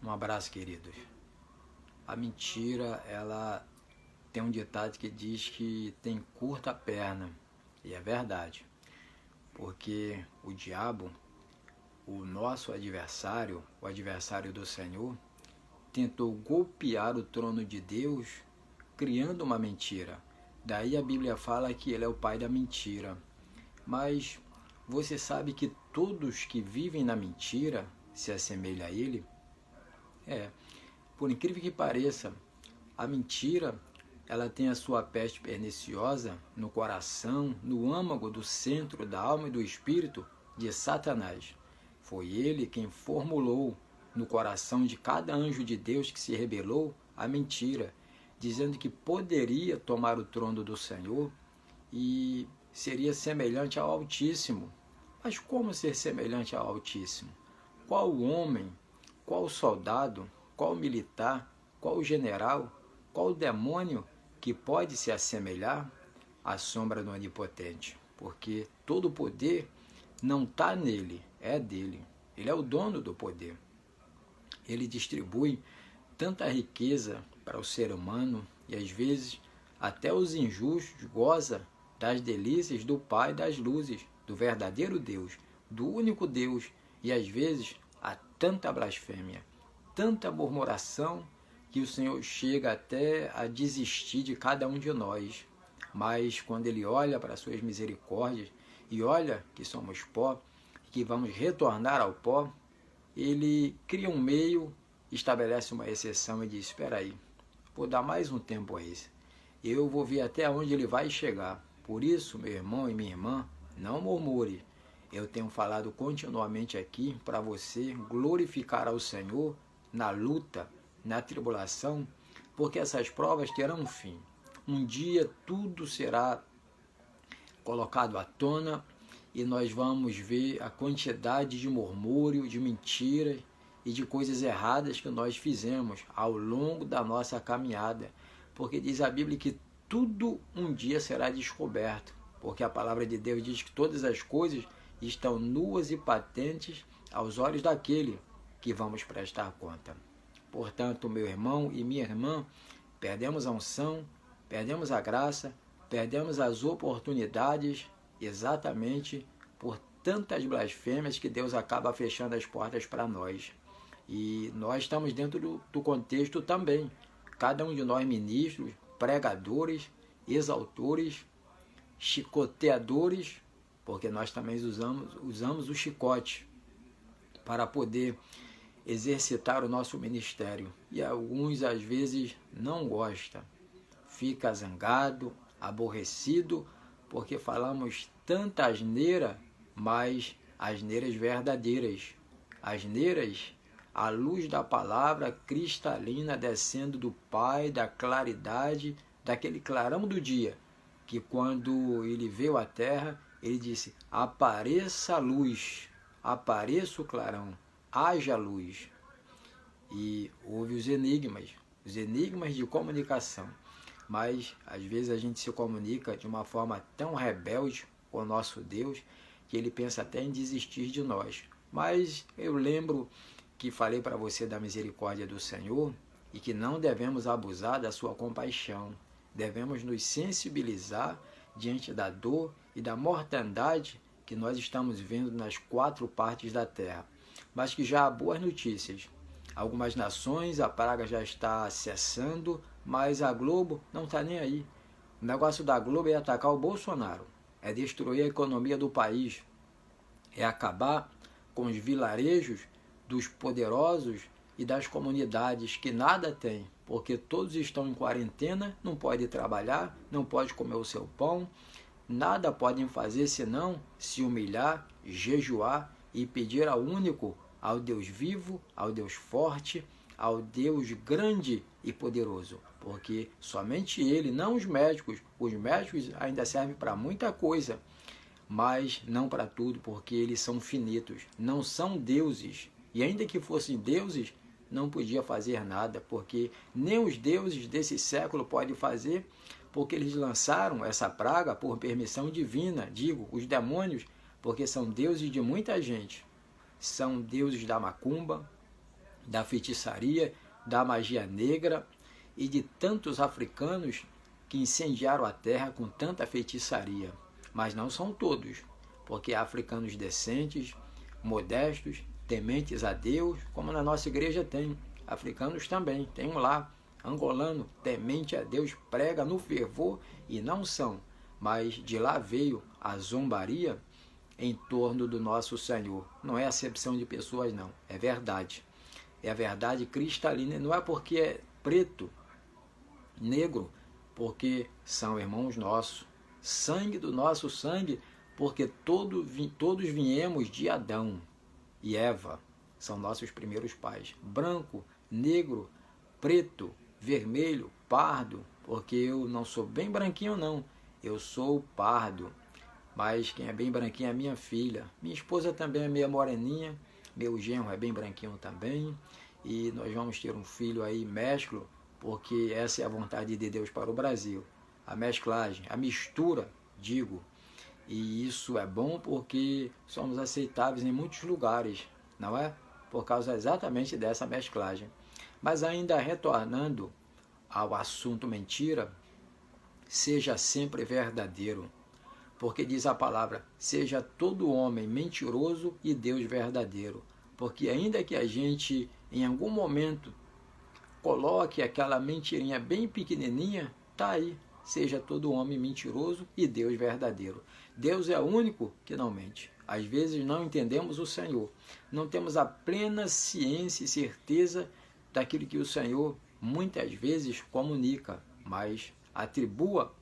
Um abraço, queridos. A mentira, ela tem um ditado que diz que tem curta perna. E é verdade. Porque o diabo, o nosso adversário, o adversário do Senhor, tentou golpear o trono de Deus criando uma mentira. Daí a Bíblia fala que ele é o pai da mentira. Mas você sabe que todos que vivem na mentira se assemelham a ele? Por incrível que pareça, a mentira, ela tem a sua peste perniciosa no coração, no âmago do centro da alma e do espírito de Satanás. Foi ele quem formulou no coração de cada anjo de Deus que se rebelou a mentira, dizendo que poderia tomar o trono do Senhor e seria semelhante ao Altíssimo. Mas como ser semelhante ao Altíssimo? Qual homem, qual soldado, qual militar, qual general, qual demônio que pode se assemelhar à sombra do Onipotente? Porque todo o poder não está nele, é dele. Ele é o dono do poder. Ele distribui tanta riqueza para o ser humano e às vezes até os injustos gozam das delícias do Pai das luzes, do verdadeiro Deus, do único Deus, e às vezes há tanta blasfêmia, tanta murmuração, que o Senhor chega até a desistir de cada um de nós. Mas quando Ele olha para as suas misericórdias e olha que somos pó, que vamos retornar ao pó, Ele cria um meio, estabelece uma exceção e diz: espera aí, vou dar mais um tempo a esse. Eu vou ver até onde ele vai chegar. Por isso, meu irmão e minha irmã, não murmure. Eu tenho falado continuamente aqui para você glorificar ao Senhor na luta, na tribulação, porque essas provas terão um fim. Um dia tudo será colocado à tona e nós vamos ver a quantidade de murmúrio, de mentiras e de coisas erradas que nós fizemos ao longo da nossa caminhada. Porque diz a Bíblia que tudo um dia será descoberto, porque a palavra de Deus diz que todas as coisas estão nuas e patentes aos olhos daquele que vamos prestar conta. Portanto, meu irmão e minha irmã, perdemos a unção, perdemos a graça, perdemos as oportunidades exatamente por tantas blasfêmias que Deus acaba fechando as portas para nós. E nós estamos dentro do contexto também. Cada um de nós ministros, pregadores, exaltores, chicoteadores, porque nós também usamos o chicote para poder exercitar o nosso ministério. E alguns às vezes não gostam, fica zangado, aborrecido, porque falamos tanta asneira, mas asneiras verdadeiras, asneiras à luz da palavra cristalina descendo do Pai, da claridade, daquele clarão do dia, que quando ele veio à terra, ele disse: apareça a luz, apareça o clarão, haja luz. E houve os enigmas de comunicação. Mas às vezes a gente se comunica de uma forma tão rebelde com o nosso Deus que ele pensa até em desistir de nós. Mas eu lembro que falei para você da misericórdia do Senhor e que não devemos abusar da sua compaixão. Devemos nos sensibilizar diante da dor e da mortandade que nós estamos vendo nas 4 partes da terra. Mas que já há boas notícias. Algumas nações, a praga já está cessando, mas a Globo não está nem aí. O negócio da Globo é atacar o Bolsonaro, é destruir a economia do país, é acabar com os vilarejos dos poderosos e das comunidades que nada têm, porque todos estão em quarentena, não podem trabalhar, não podem comer o seu pão, nada podem fazer senão se humilhar, jejuar e pedir ao único, ao Deus vivo, ao Deus forte, ao Deus grande e poderoso, porque somente Ele, não os médicos ainda servem para muita coisa, mas não para tudo, porque eles são finitos, não são deuses, e ainda que fossem deuses, não podia fazer nada, porque nem os deuses desse século podem fazer, porque eles lançaram essa praga por permissão divina, digo, os demônios, porque são deuses de muita gente, são deuses da macumba, da feitiçaria, da magia negra e de tantos africanos que incendiaram a terra com tanta feitiçaria. Mas não são todos, porque há africanos decentes, modestos, tementes a Deus, como na nossa igreja tem. Africanos também, tem um lá, angolano, temente a Deus, prega no fervor e não são. Mas de lá veio a zombaria em torno do nosso Senhor. Não é acepção de pessoas, não. É verdade. É a verdade cristalina. Não é porque é preto, negro, porque são irmãos nossos. Sangue do nosso sangue, porque todos viemos de Adão e Eva. São nossos primeiros pais. Branco, negro, preto, vermelho, pardo, porque eu não sou bem branquinho, não. Eu sou pardo. Mas quem é bem branquinho é minha filha. Minha esposa também é meio moreninha. Meu genro é bem branquinho também. E nós vamos ter um filho aí mesclo, porque essa é a vontade de Deus para o Brasil. A mesclagem, a mistura, digo. E isso é bom porque somos aceitáveis em muitos lugares, não é? Por causa exatamente dessa mesclagem. Mas ainda retornando ao assunto mentira, seja sempre verdadeiro. Porque diz a palavra, seja todo homem mentiroso e Deus verdadeiro. Porque ainda que a gente, em algum momento, coloque aquela mentirinha bem pequenininha, tá aí. Seja todo homem mentiroso e Deus verdadeiro. Deus é o único que não mente. Às vezes não entendemos o Senhor. Não temos a plena ciência e certeza daquilo que o Senhor muitas vezes comunica, mas atribua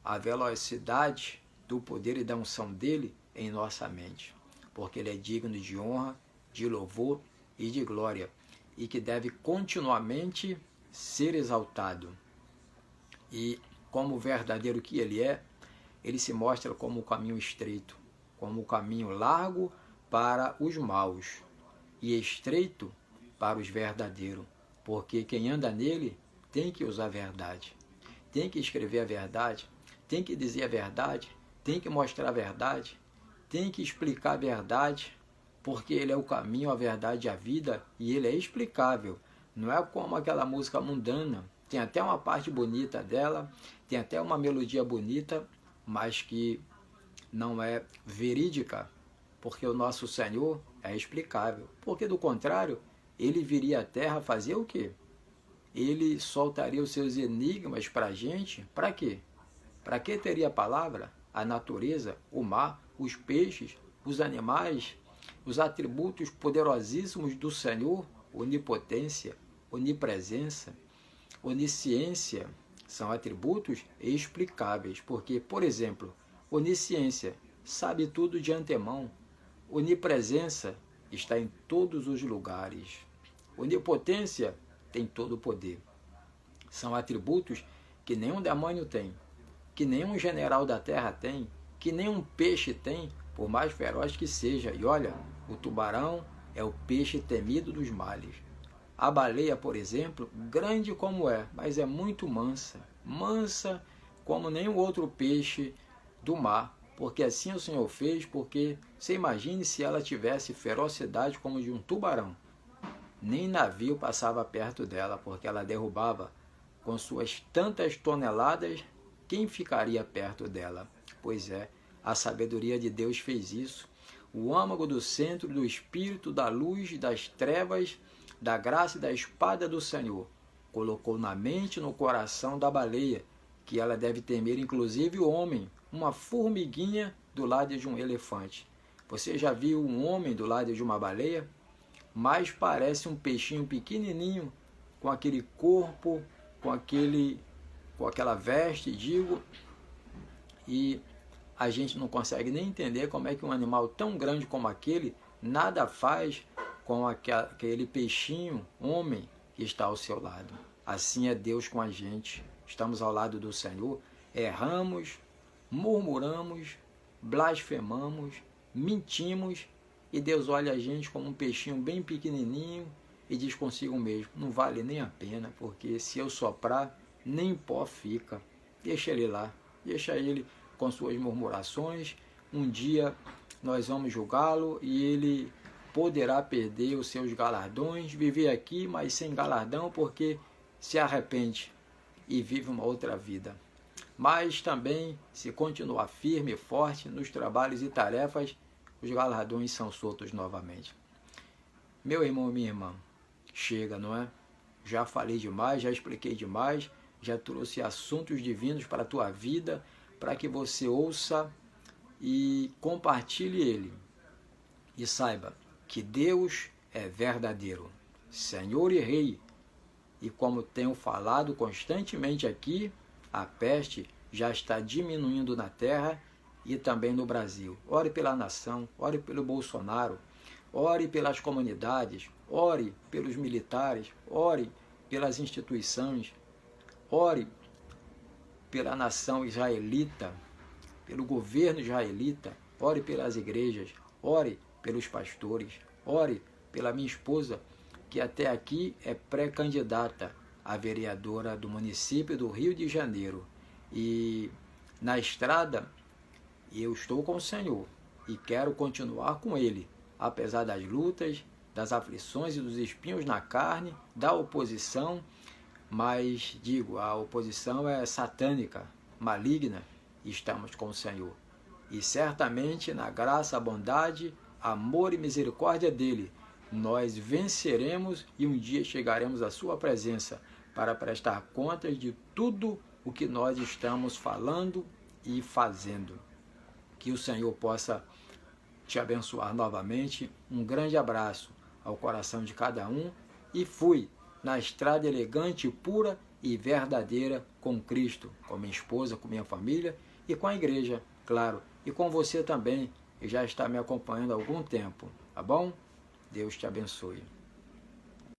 a velocidade do poder e da unção dele em nossa mente, porque ele é digno de honra, de louvor e de glória, e que deve continuamente ser exaltado. E como o verdadeiro que ele é, ele se mostra como o caminho estreito, como o caminho largo para os maus e estreito para os verdadeiros, porque quem anda nele tem que usar a verdade, tem que escrever a verdade, tem que dizer a verdade, tem que mostrar a verdade, tem que explicar a verdade, porque ele é o caminho, a verdade e a vida, e ele é explicável. Não é como aquela música mundana, tem até uma parte bonita dela, tem até uma melodia bonita, mas que não é verídica, porque o nosso Senhor é explicável. Porque do contrário, ele viria à terra fazer o quê? Ele soltaria os seus enigmas para a gente, para quê? Para que teria a palavra? A natureza, o mar, os peixes, os animais, os atributos poderosíssimos do Senhor, onipotência, onipresença, onisciência, são atributos explicáveis, porque, por exemplo, onisciência sabe tudo de antemão, onipresença está em todos os lugares, onipotência tem todo o poder. São atributos que nenhum demônio tem, que nenhum general da terra tem, que nenhum peixe tem, por mais feroz que seja. E olha, o tubarão é o peixe temido dos males. A baleia, por exemplo, grande como é, mas é muito mansa. Mansa como nenhum outro peixe do mar. Porque assim o Senhor fez, porque você imagine se ela tivesse ferocidade como de um tubarão. Nem navio passava perto dela, porque ela derrubava com suas tantas toneladas. Quem ficaria perto dela? Pois é, a sabedoria de Deus fez isso. O âmago do centro do Espírito, da luz, das trevas, da graça e da espada do Senhor, colocou na mente e no coração da baleia, que ela deve temer inclusive o homem, uma formiguinha do lado de um elefante. Você já viu um homem do lado de uma baleia? Mas parece um peixinho pequenininho, com aquele corpo, com aquela veste, digo, e a gente não consegue nem entender como é que um animal tão grande como aquele nada faz com aquele peixinho, homem, que está ao seu lado. Assim é Deus com a gente. Estamos ao lado do Senhor, erramos, murmuramos, blasfemamos, mentimos, e Deus olha a gente como um peixinho bem pequenininho e diz consigo mesmo, não vale nem a pena, porque se eu soprar, nem pó fica. Deixa ele lá, deixa ele com suas murmurações. Um dia nós vamos julgá-lo e ele poderá perder os seus galardões, viver aqui, mas sem galardão, porque se arrepende e vive uma outra vida. Mas também, se continuar firme e forte nos trabalhos e tarefas, os galardões são soltos novamente. Meu irmão, minha irmã, chega, não é? Já falei demais, já expliquei demais, já trouxe assuntos divinos para a tua vida, para que você ouça e compartilhe ele. E saiba que Deus é verdadeiro, Senhor e Rei. E como tenho falado constantemente aqui, a peste já está diminuindo na terra e também no Brasil. Ore pela nação, ore pelo Bolsonaro, ore pelas comunidades, ore pelos militares, ore pelas instituições, ore pela nação israelita, pelo governo israelita, ore pelas igrejas, ore pelos pastores, ore pela minha esposa, que até aqui é pré-candidata a vereadora do município do Rio de Janeiro. E na estrada eu estou com o Senhor e quero continuar com Ele, apesar das lutas, das aflições e dos espinhos na carne, da oposição, mas digo, a oposição é satânica, maligna, e estamos com o Senhor. E certamente na graça, bondade, amor e misericórdia dEle, nós venceremos e um dia chegaremos à sua presença para prestar contas de tudo o que nós estamos falando e fazendo. Que o Senhor possa te abençoar novamente. Um grande abraço ao coração de cada um e fui na estrada elegante, pura e verdadeira com Cristo, com minha esposa, com minha família e com a igreja, claro, e com você também, que já está me acompanhando há algum tempo, tá bom? Deus te abençoe.